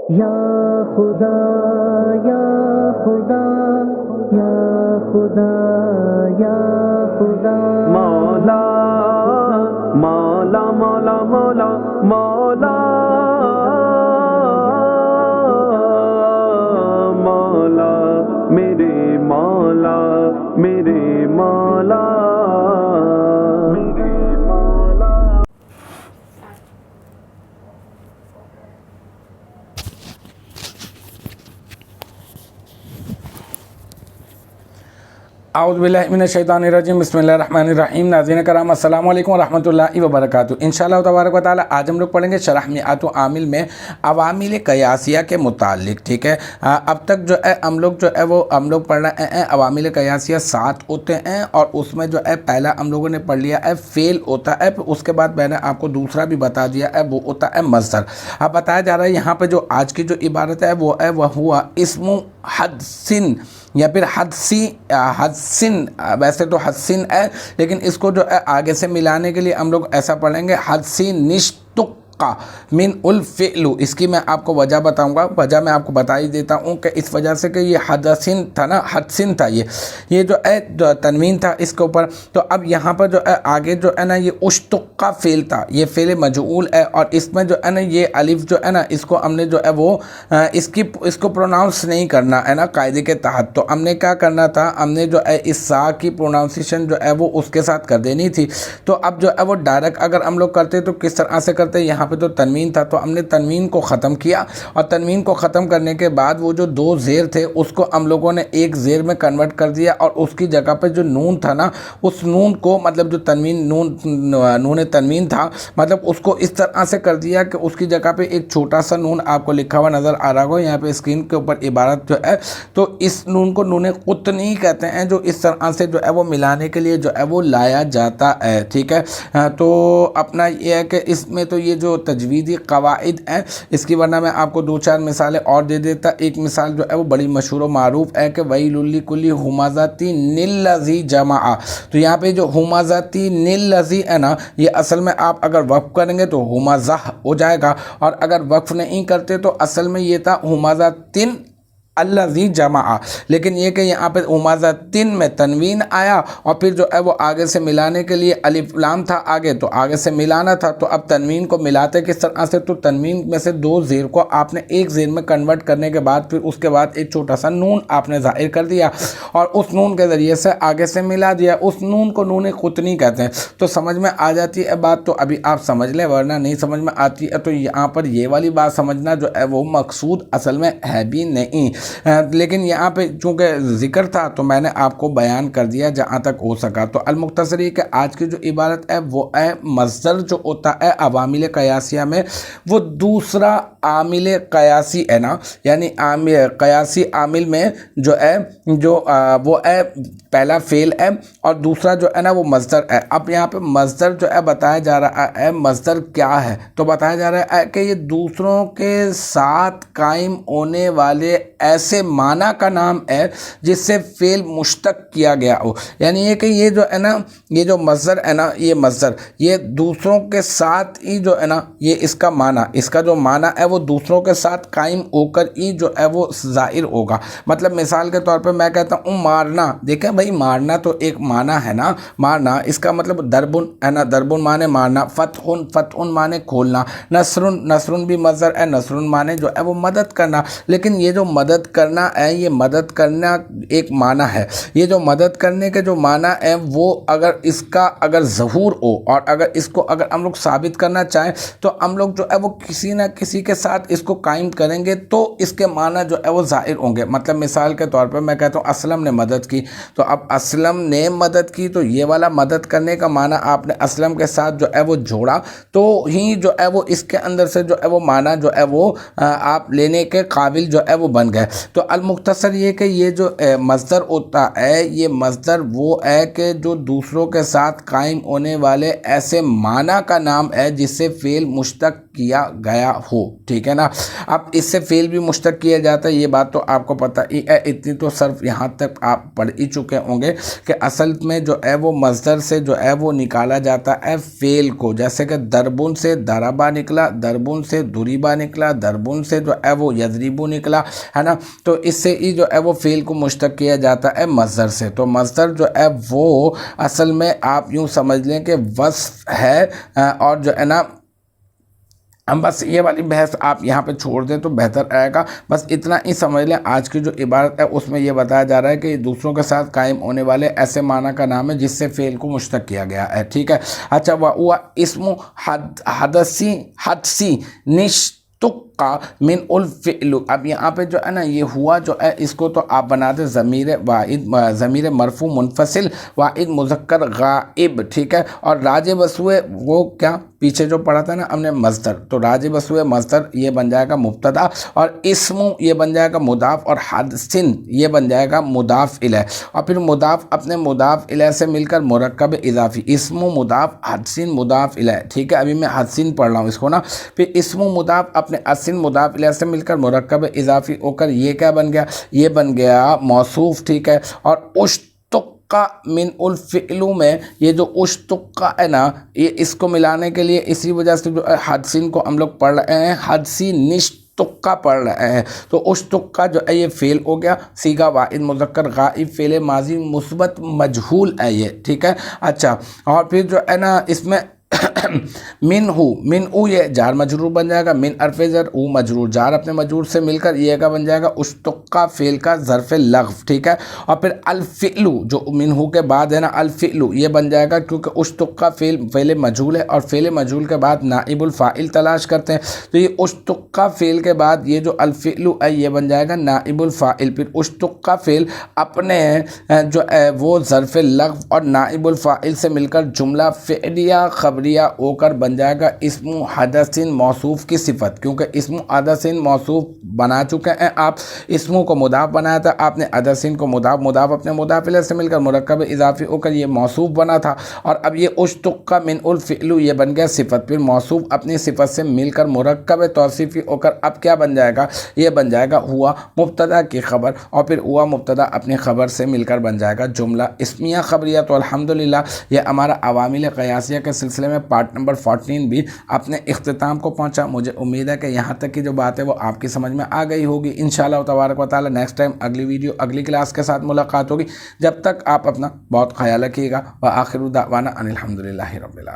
या खुदा या खुदा या खुदा या खुदा। मौला मौला मौला मौला मौला मौला मेरे मौला मेरे मौला मेरे मौला। औज़ुबिल्लाहिमिनश्शैतानिर्रजीम बिस्मिल्लाहिर्रहमानिर्रहीम। नाज़रीन कराम अस्सलामु अलैकुम वरहमतुल्लाहि वबरकातुहू। इंशाअल्लाह तबारक व तआला आज हम लोग पढ़ेंगे शरह मिआत आमिल में अवामिल क़यासिया के मुतालिक। ठीक है, अब तक जो है हम लोग पढ़ रहे हैं अवामिल क़यासिया 7 होते हैं और उसमें जो है पहला हम लोगों ने पढ़ लिया है फ़ेल होता है, फिर उसके बाद मैंने आपको दूसरा भी बता दिया है वो होता है मज़दर। अब बताया जा रहा है यहाँ पर जो आज की जो इबारत है वह हुआ इस्मु हदसिन या फिर हदसिन। वैसे तो हदसिन है लेकिन इसको जो है आगे से मिलाने के लिए हम लोग ऐसा पढ़ेंगे हदसिन निश्तुक्का मिन उल फ़िलु। इसकी मैं आपको वजह बताऊंगा, वजह मैं आपको बता ही देता हूँ कि इस वजह से कि ये हदसिन था ना, हदसिन था ये जो है तनवीन था इसके ऊपर। तो अब यहाँ पर जो है आगे जो है ना ये उश्तुक्का फ़ेल था, ये फ़ेल मजऊल है और इसमें जो है ना ये अलिफ जो है ना इसको हमने जो है वो इसको प्रोनाउंस नहीं करना है ना कायदे के तहत। तो हमने क्या करना था, हमने जो है इस सा की प्रोनाउंसिएशन जो है वो उसके साथ कर देनी थी। तो अब जो है वो डायरेक्ट अगर हम लोग करते तो किस तरह से करते, यहाँ पे तो तनवीन था तो हमने तनवीन को ख़त्म किया और तनवीन को ख़त्म करने के बाद वो जो 2 ज़ेर थे उसको हम लोगों ने एक ज़ेर में कन्वर्ट कर दिया और उसकी जगह पे जो नून था ना उस नून को मतलब जो तनवीन नून तनवीन था मतलब उसको इस तरह से कर दिया कि उसकी जगह पे एक छोटा सा नून आपको लिखा हुआ नज़र आ रहा हो यहाँ पे स्क्रीन के ऊपर इबारत जो है। तो इस नून को नून क़ुत्नी कहते हैं जो इस तरह से जो है वो मिलाने के लिए जो है वो लाया जाता है। ठीक है, तो अपना ये है कि इसमें तो ये जो तजवीदी कवाइद है इसकी वरना मैं आपको 2-4 मिसालें और दे देता। एक मिसाल जो है वो बड़ी मशहूर मारूफ है कि वैलुल कुल्ली हुमाज़ाती निल्लज़ी जमा। तो यहाँ पे जो हुमाज़ाती निल्लज़ी है ना ये असल में आप अगर वक्फ करेंगे तो हुमाज़ाह हो जाएगा और अगर वक्फ नहीं करते तो असल में ये था हुमाज़ातिन अल्लज़ी जमा। लेकिन ये कि यहाँ पे हुमाज़ातिन में तनवीन आया और फिर जो है वो आगे से मिलाने के लिए अलिफ लाम था आगे, तो आगे से मिलाना था। तो अब तनवीन को मिलाते किस तरह से, तो तनवीन में से 2 ज़ेर को आपने एक ज़ेर में कन्वर्ट करने के बाद फिर उसके बाद एक छोटा सा नून आपने ज़ाहिर कर दिया और उस नून के ज़रिए से आगे से मिला दिया। उस नून को नून क़ुत्नी कहते हैं। तो समझ में आ जाती है बात, तो अभी आप समझ लें, वरना नहीं समझ में आती है तो यहाँ पर ये वाली बात समझना जो है वो मकसूद असल में है भी नहीं। लेकिन यहाँ पे चूँकि ज़िक्र था तो मैंने आपको बयान कर दिया जहाँ तक हो सका। तो अलमुख्तसर ये कि आज की जो इबारत है वो है मज़दर जो होता है अवामिल क़यासिया में वो दूसरा आमिल क़यासी है ना, यानी क़यासी आमिल में जो है वो है पहला फ़ेल है और दूसरा जो है ना वो मज़दर है। अब यहाँ पे मज़दर जो है बताया जा रहा है, मज़दर क्या है तो बताया जा रहा है कि ये दूसरों के साथ कायम होने वाले ऐसे माना का नाम है जिससे फ़ेल मुश्तक किया गया हो। यानी ये कि ये जो है ना ये जो मज़दर है ना ये मज़दर ये दूसरों के साथ ही जो है ना ये इसका माना, इसका जो माना है वो दूसरों के साथ कायम होकर ही जो है वो ज़ाहिर होगा। मतलब मिसाल के तौर पे मैं कहता हूँ मारना, देखें भाई मारना तो एक माना है ना, मारना इसका मतलब दरबुन है ना, दरबुन माने मारना, फ़तहुन माने खोलना, नसरुन भी मज़दर है, नसरुन माने जो है वो मदद करना। लेकिन ये जो मदद करना है ये मदद करना एक माना है, ये जो मदद करने के जो माना है वो अगर इसका अगर ज़हूर हो और अगर इसको अगर हम लोग साबित करना चाहें तो हम लोग जो है वो किसी न किसी के साथ इसको कायम करेंगे तो इसके माना जो है वो ज़ाहिर होंगे। मतलब मिसाल के तौर पर मैं कहता हूँ असलम ने मदद की, तो अब असलम ने मदद की तो ये वाला मदद करने का माना आपने असलम के साथ जो है वो जोड़ा तो ही जो है वो इसके अंदर से जो है वो माना जो है वो आप लेने के काबिल जो है वो बन गए। तो अलमुख्तसर ये कि ये जो मज़दर होता है ये मज़दर वो है कि जो दूसरों के साथ कायम होने वाले ऐसे माना का नाम है जिससे फ़ेल मुश्तक किया गया हो, ठीक है ना। अब इससे फ़ेल भी मुश्तक किया जाता है, ये बात तो आपको पता ही है, इतनी तो सिर्फ यहाँ तक आप पढ़ ही चुके होंगे कि असल में जो है वो मज़दर से जो है वो निकाला जाता है फ़ेल को। जैसे कि दरबुन से दरबा निकला, दरबुन से दुरीबा निकला, दरबुन से जो है वो यदरीबू निकला, है ना। तो इससे ही जो है वो फ़ेल को मुश्तक किया जाता है मज़दर से। तो मज़दर जो है वो असल में आप यूँ समझ लें कि वस्फ है, और जो है ना हम बस ये वाली बहस आप यहाँ पे छोड़ दें तो बेहतर रहेगा। बस इतना ही समझ लें, आज की जो इबारत है उसमें यह बताया जा रहा है कि दूसरों के साथ कायम होने वाले ऐसे माना का नाम है जिससे फ़ेल को मुश्तक किया गया है, ठीक है। अच्छा, वह इस्मु हदसी निश्तुक्का मिन उल फ़िअलु। अब यहाँ पे जो है ना ये हुआ जो है इसको तो आप बना दें ज़मीर वाहिद, ज़मीर मरफू मुनफसिल वाहिद मुज़क्कर गाइब, ठीक है। और राजे बसुए वो क्या पीछे जो पढ़ा था ना हमने मज़दर, तो राजे बसुए मज़दर ये बन जाएगा मुब्तदा, और इस्मु ये बन जाएगा मुदाफ़, और हदसिन ये बन जाएगा मुदाफ़ इलैह, और फिर मुदाफ़ अपने मुदाफ़ इलैह से मिलकर मुरक्कब इज़ाफ़ी, इस्मु मुदाफ़ हदसिन मुदाफ़ इलैह, ठीक है। अभी मैं हदसिन पढ़ रहा हूँ इसको ना, फिर इस्मु मुदाफ़ अपने हदसिन मुदाफ़ इलैह से मिलकर मुरक्कब इज़ाफ़ी होकर ये क्या बन गया, ये बन गया मौसूफ़, ठीक है। और उश्तुक्का मिन उल फ़िअलु में ये जो उश्तुक्का है ना, ये इसको मिलाने के लिए इसी वजह से जो हदसिन को हम लोग पढ़ रहे हैं हदसी निश्तुक्का पढ़ रहे हैं। तो उश्तुक्का जो है ये फ़ेल हो गया, सीगा वाहिद मुज़क्कर गाइब, फ़ेल माजी मुस्बत मजहूल है ये, ठीक है। अच्छा, और फिर जो है ना इसमें मिन ऊ ये जार मजरूर बन जाएगा, मिन अरफ़े ज़र ऊ मजरूर, जार अपने मजरूर से मिलकर ये का बन जाएगा उश्तुक्का फ़ेल का ज़र्फ़े लग़्व, ठीक है। और फिर अल-फ़िअलु जो मिनहू के बाद है ना अल-फ़िअलु ये बन जाएगा, क्योंकि उश्तुक्का फ़ेल मजहूल है और फ़ेल मजहूल के बाद नाइबुल फ़ाइल तलाश करते हैं, तो ये उश्तुक्का फ़ेल के बाद ये जो अल-फ़िअलु है ये बन जाएगा नाइबुल फ़ाइल। फिर उश्तुक्का फ़ेल अपने जो है वो ज़र्फ़े लग़्व और नाइबुल फ़ाइल से मिलकर जुमला फ़िअलिया ख़बरिया होकर बन जाएगा इस्मु हदसिन मौसूफ़ की सिफत, क्योंकि इस्मु हदसिन मौसूफ़ बना चुके हैं आप, इस्मु को मुदाफ़ बनाया था आपने, हदसिन को मुदाफ़ अपने मुदाफ़ इलैह से मिलकर मुरक्कब इज़ाफ़ी होकर ये मौसूफ़ बना था, और अब ये उश्तुक्का मिन उल फ़िअलु ये बन गया सिफत। फिर मौसूफ़ अपनी सिफत से मिलकर मुरक्कब तौसीफ़ी होकर अब क्या बन जाएगा, ये बन जाएगा हुआ मुब्तदा की खबर, और फिर हुआ मुब्तदा अपनी खबर से मिलकर बन जाएगा जुमला इस्मिया ख़बरिया। तो अल्हम्दुलिल्लाह ये हमारा अवामिल क़यासिया के सिलसिले में पार्ट नंबर 14 भी अपने इख्तिताम को पहुंचा। मुझे उम्मीद है कि यहाँ तक की जो बात है वो आपकी समझ में आ गई होगी। इंशाअल्लाह तबारक व तआला नेक्स्ट टाइम अगली वीडियो अगली क्लास के साथ मुलाकात होगी। जब तक आप अपना बहुत ख्याल रखिएगा। व आखिरु दावाना अनिल हम्दुलिल्लाहि रब्बिल आलमीन।